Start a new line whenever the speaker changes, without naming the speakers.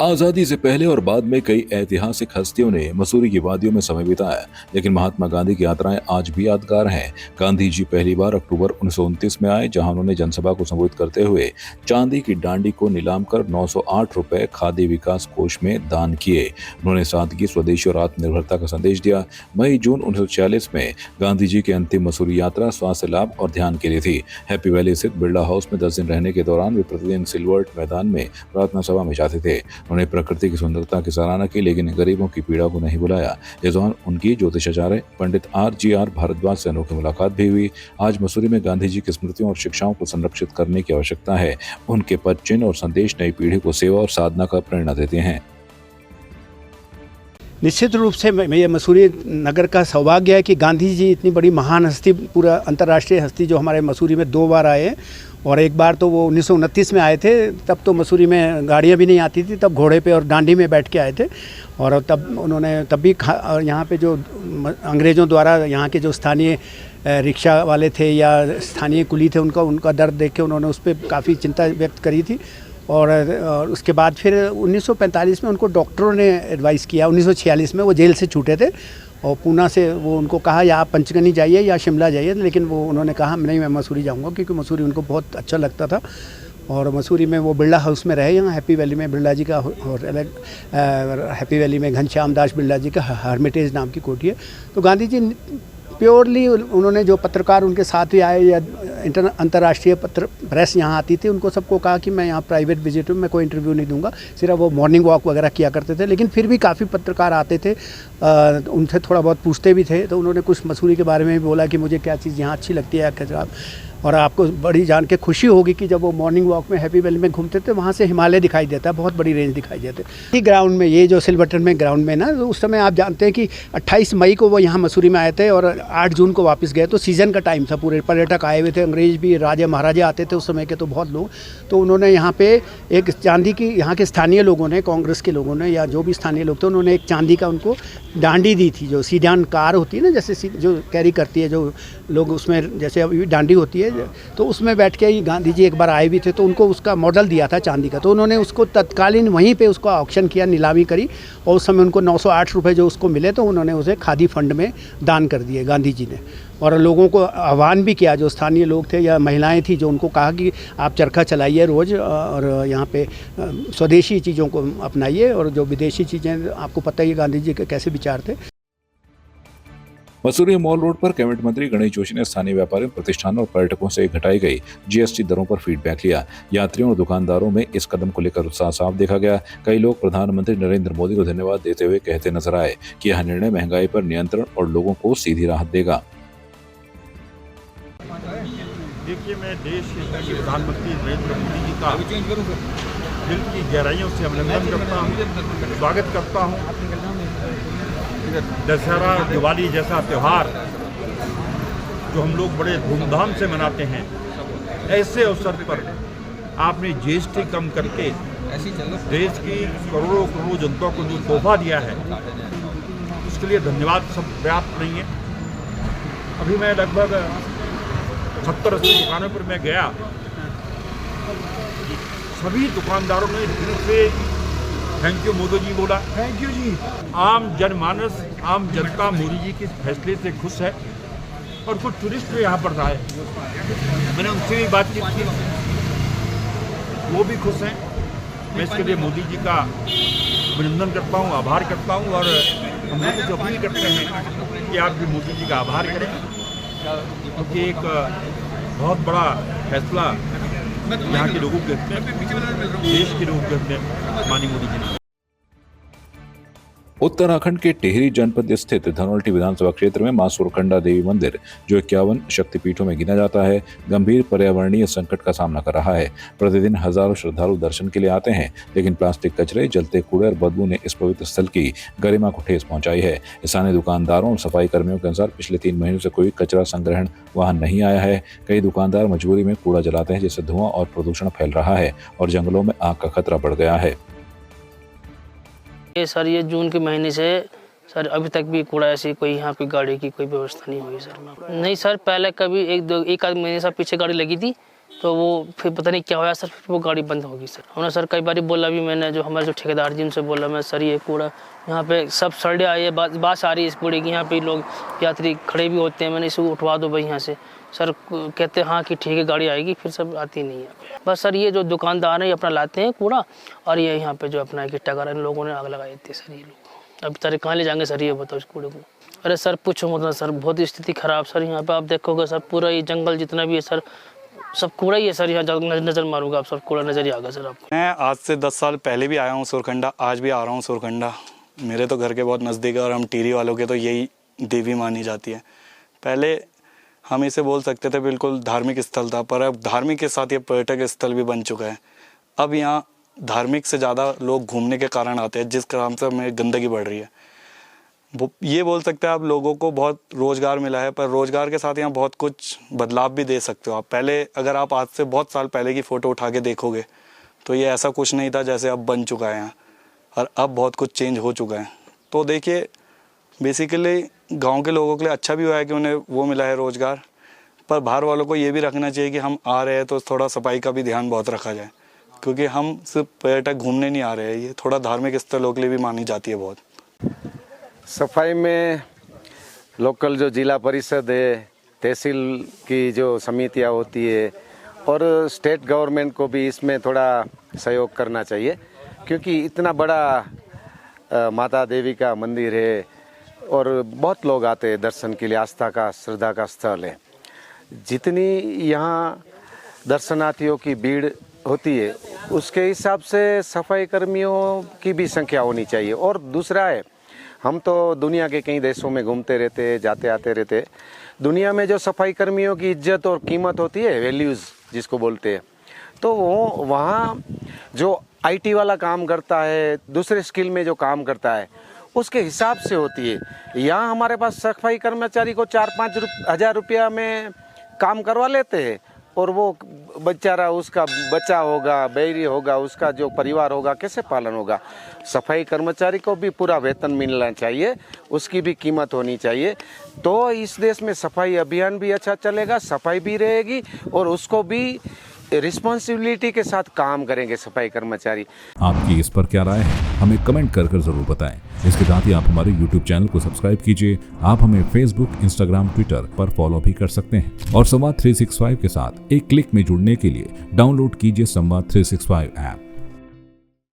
आजादी से पहले और बाद में कई ऐतिहासिक हस्तियों ने मसूरी की वादियों में समय बिताया, लेकिन महात्मा गांधी की यात्राएं आज भी यादगार हैं। गांधी जी पहली बार अक्टूबर 1929 में आए, जहां उन्होंने जनसभा को संबोधित करते हुए चांदी की डांडी को नीलाम कर 908 रुपए खादी विकास कोष में दान किए। उन्होंने सादगी, स्वदेशी और आत्मनिर्भरता का संदेश दिया। मई जून 1946 में गांधी जी की अंतिम मसूरी यात्रा स्वास्थ्य लाभ और ध्यान के लिए थी। हैप्पी वैली स्थित बिरला हाउस में 10 दिन रहने के दौरान वे प्रतिदिन सिल्वर्ट मैदान में प्रार्थना सभा में जाते थे। उन्होंने प्रकृति की सुंदरता की सराहना की, लेकिन गरीबों की पीड़ा को नहीं भुलाया। इस दौरान उनकी ज्योतिषाचार्य पंडित RGR भारद्वाज से अनोखी मुलाकात भी हुई। आज मसूरी में गांधी जी की स्मृतियों और शिक्षाओं को संरक्षित करने की आवश्यकता है। उनके पद चिन्ह और संदेश नई पीढ़ी को सेवा और साधना का प्रेरणा देते हैं।
निश्चित रूप से ये मसूरी नगर का सौभाग्य है कि गांधी जी इतनी बड़ी महान हस्ती, पूरा अंतर्राष्ट्रीय हस्ती जो हमारे मसूरी में 2 बार आए, और एक बार तो वो 1929 में आए थे। तब तो मसूरी में गाड़ियाँ भी नहीं आती थी, तब घोड़े पे और डांडी में बैठ के आए थे। और तब उन्होंने तब भी यहाँ पे जो अंग्रेज़ों द्वारा यहाँ के जो स्थानीय रिक्शा वाले थे या स्थानीय कुली थे, उनका दर्द देख के उन्होंने उस पर काफ़ी चिंता व्यक्त करी थी। और उसके बाद फिर 1945 में उनको डॉक्टरों ने एडवाइस किया। 1946 में वो जेल से छूटे थे और पूना से वो उनको कहा या आप पंचगनी जाइए या शिमला जाइए, लेकिन वो उन्होंने कहा नहीं, मैं मसूरी जाऊंगा, क्योंकि मसूरी उनको बहुत अच्छा लगता था। और मसूरी में वो बिरला हाउस में रहे। यहाँ हैप्पी वैली में बिरला जी का होटल है, हैप्पी वैली में घनश्याम दास बिरला जी का हर्मिटेज नाम की कोठी है। तो गांधी जी प्योरली उन्होंने जो पत्रकार उनके साथ भी आए या अंतर्राष्ट्रीय प्रेस यहाँ आती थी, उनको सबको कहा कि मैं यहाँ प्राइवेट विजिट हूँ, मैं कोई इंटरव्यू नहीं दूंगा। सिर्फ वो मॉर्निंग वॉक वगैरह किया करते थे, लेकिन फिर भी काफ़ी पत्रकार आते थे, उनसे थोड़ा बहुत पूछते भी थे। तो उन्होंने कुछ मसूरी के बारे में भी बोला कि मुझे क्या चीज़ यहाँ अच्छी लगती है क्या। और आपको बड़ी जान के खुशी होगी कि जब वो मॉर्निंग वॉक में हैप्पी वैली में घूमते थे, वहाँ से हिमालय दिखाई देता है, बहुत बड़ी रेंज दिखाई देती है। ये ग्राउंड में, ये जो सिल्वर्टन में ग्राउंड में ना, तो उस समय आप जानते हैं कि 28 मई को वो यहाँ मसूरी में आए थे और 8 जून को वापस गए। तो सीज़न का टाइम था, पूरे पर्यटक आए हुए थे, अंग्रेज भी, राजा महाराजा आते थे उस समय के, तो बहुत लोग। तो उन्होंने यहाँ पे एक चांदी की, यहाँ के स्थानीय लोगों ने, कांग्रेस के लोगों ने या जो भी स्थानीय लोग थे, उन्होंने एक चांदी का उनको डांडी दी थी, जो सीडान कार होती है ना, जैसे जो कैरी करती है जो लोग, उसमें जैसे अभी डांडी होती है, तो उसमें बैठ के ही गांधी जी एक बार आए भी थे। तो उनको उसका मॉडल दिया था चांदी का, तो उन्होंने उसको तत्कालीन वहीं पे उसको ऑक्शन किया, नीलामी करी, और उस समय उनको 908 रुपये जो उसको मिले, तो उन्होंने उसे खादी फंड में दान कर दिए गांधी जी ने। और लोगों को आह्वान भी किया, जो स्थानीय लोग थे या महिलाएं थी, जो उनको कहा कि आप चरखा चलाइए रोज़ और यहाँ पे स्वदेशी चीज़ों को अपनाइए, और जो विदेशी चीज़ें, आपको पता ही है गांधी जी के कैसे विचार थे।
मसूरी मॉल रोड पर कैबिनेट मंत्री गणेश जोशी ने स्थानीय व्यापारियों, प्रतिष्ठानों और पर्यटकों से घटाई गई GST दरों पर फीडबैक लिया। यात्रियों और दुकानदारों में इस कदम को लेकर उत्साह साफ देखा गया। कई लोग प्रधानमंत्री नरेंद्र मोदी को धन्यवाद देते हुए कहते नजर आए कि यह निर्णय महंगाई पर नियंत्रण और लोगों को सीधी राहत देगा।
देखिए, मैं देश के प्रधानमंत्री नरेंद्र मोदी जी का दिल की गहराइयों से अभिनंदन करता हूँ, स्वागत करता हूँ। दशहरा, दिवाली जैसा त्यौहार जो हम लोग बड़े धूमधाम से मनाते हैं, ऐसे अवसर पर आपने GST कम करके देश की करोड़ों करोड़ों जनता को जो तोहफा दिया है, उसके लिए धन्यवाद सब पर्याप्त नहीं है। अभी मैं लगभग 70-80 दुकानों पर मैं गया, सभी दुकानदारों ने दिल से थैंक यू मोदी जी बोला, थैंक यू जी। आम जनमानस, आम जनता मोदी जी के फैसले से खुश है, और कुछ टूरिस्ट भी यहाँ पर आए, मैंने उनसे भी बातचीत की, वो भी खुश हैं। मैं इसके लिए मोदी जी का अभिनंदन करता हूँ, आभार करता हूँ, और हम लोग जो अपील करते हैं कि आप भी मोदी जी का आभार करें, क्योंकि एक बहुत बड़ा फैसला यहाँ के लोगों के हित में, देश के लोगों के हित में माननीय मोदी जी ने।
उत्तराखंड के टिहरी जनपद स्थित धनोल्टी विधानसभा क्षेत्र में मां सुरकंडा देवी मंदिर, जो 51 शक्तिपीठों में गिना जाता है, गंभीर पर्यावरणीय संकट का सामना कर रहा है। प्रतिदिन हजारों श्रद्धालु दर्शन के लिए आते हैं, लेकिन प्लास्टिक कचरे, जलते कूड़े और बदबू ने इस पवित्र स्थल की गरिमा को ठेस पहुंचाई है। स्थानीय दुकानदारों और सफाई कर्मियों के अनुसार पिछले 3 महीनों से कोई कचरा संग्रहण वाहन नहीं आया है। कई दुकानदार मजबूरी में कूड़ा जलाते हैं, जिससे धुआं और प्रदूषण फैल रहा है और जंगलों में आग का खतरा बढ़ गया है।
सर, ये जून के महीने से सर अभी तक भी कूड़ा ऐसी कोई यहाँ पे गाड़ी की कोई व्यवस्था नहीं हुई सर। नहीं सर, पहले कभी एक आध महीने से पीछे गाड़ी लगी थी, तो वो फिर पता नहीं क्या हुआ सर, फिर वो गाड़ी बंद होगी सर। हमने सर कई बार बोला भी, मैंने जो हमारे जो ठेकेदार जी उनसे बोला मैं, सर ये कूड़ा यहाँ पे सब सड़े आई है, बात आ रही है इस कूड़े की, यहाँ पे लोग यात्री खड़े भी होते हैं, मैंने इसे उठवा दो भाई यहाँ से। सर कहते हैं हाँ कि ठीक है गाड़ी आएगी, फिर सब आती नहीं है। बस सर ये जो दुकानदार हैं अपना लाते हैं कूड़ा, और ये यहाँ पे जो अपना इकट्ठा कर, इन लोगों ने आग लगाई थी सर। ये लोग अब तारे कहाँ ले जाएंगे सर, ये बताओ इस कूड़े को। अरे सर पूछो मतलब सर, बहुत ही स्थिति ख़राब सर। यहाँ पे आप देखोगे सर पूरा ये जंगल जितना भी है सर, सब कूड़ा ही है सर। यहाँ नज़र मारूंगा आप, सब कूड़ा नज़र ही आएगा सर आपको।
मैं आज से 10 साल पहले भी आया हूँ सुरकंडा, आज भी आ रहा हूँ सुरकंडा। मेरे तो घर के बहुत नज़दीक है और हम टिहरी वालों के तो यही देवी मानी जाती है। पहले हम इसे बोल सकते थे बिल्कुल धार्मिक स्थल था, पर अब धार्मिक के साथ ये पर्यटक स्थल भी बन चुका है। अब यहाँ धार्मिक से ज़्यादा लोग घूमने के कारण आते हैं, जिस कारण से हमें गंदगी बढ़ रही है। ये बोल सकते हैं आप लोगों को बहुत रोज़गार मिला है, पर रोज़गार के साथ यहाँ बहुत कुछ बदलाव भी दे सकते हो आप। पहले अगर आप आज से बहुत साल पहले की फ़ोटो उठा के देखोगे तो ये ऐसा कुछ नहीं था जैसे अब बन चुका है यहाँ, और अब बहुत कुछ चेंज हो चुका है। तो देखिए बेसिकली गांव के लोगों के लिए अच्छा भी हुआ है कि उन्हें वो मिला है रोज़गार, पर बाहर वालों को ये भी रखना चाहिए कि हम आ रहे हैं तो थोड़ा सफाई का भी ध्यान बहुत रखा जाए, क्योंकि हम सिर्फ पर्यटक घूमने नहीं आ रहे हैं, ये थोड़ा धार्मिक स्थलों के लिए भी मानी जाती है बहुत।
सफाई में लोकल जो जिला परिषद है, तहसील की जो समितियां होती है और स्टेट गवर्नमेंट को भी इसमें थोड़ा सहयोग करना चाहिए, क्योंकि इतना बड़ा माता देवी का मंदिर है और बहुत लोग आते हैं दर्शन के लिए, आस्था का श्रद्धा का स्थल है। जितनी यहाँ दर्शनार्थियों की भीड़ होती है उसके हिसाब से सफाई कर्मियों की भी संख्या होनी चाहिए। और दूसरा है, हम तो दुनिया के कई देशों में घूमते रहते, जाते आते रहते। दुनिया में जो सफाई कर्मियों की इज्जत और कीमत होती है, वैल्यूज़ जिसको बोलते हैं, तो वो वहाँ जो आईटी वाला काम करता है, दूसरे स्किल में जो काम करता है, उसके हिसाब से होती है। यहाँ हमारे पास सफाई कर्मचारी को 4-5 हज़ार रुपया में काम करवा लेते हैं, और वो बेचारा, उसका बच्चा होगा, बैरी होगा, उसका जो परिवार होगा, कैसे पालन होगा। सफाई कर्मचारी को भी पूरा वेतन मिलना चाहिए, उसकी भी कीमत होनी चाहिए। तो इस देश में सफाई अभियान भी अच्छा चलेगा, सफाई भी रहेगी और उसको भी रिस्पॉन्सिबिलिटी के साथ काम करेंगे सफाई कर्मचारी।
आपकी इस पर क्या राय है, हमें कमेंट कर जरूर बताएं। इसके साथ ही आप हमारे YouTube चैनल को सब्सक्राइब कीजिए। आप हमें Facebook, Instagram, Twitter पर फॉलो भी कर सकते हैं, और संवाद 365 के साथ एक क्लिक में जुड़ने के लिए डाउनलोड कीजिए संवाद 365 ऐप।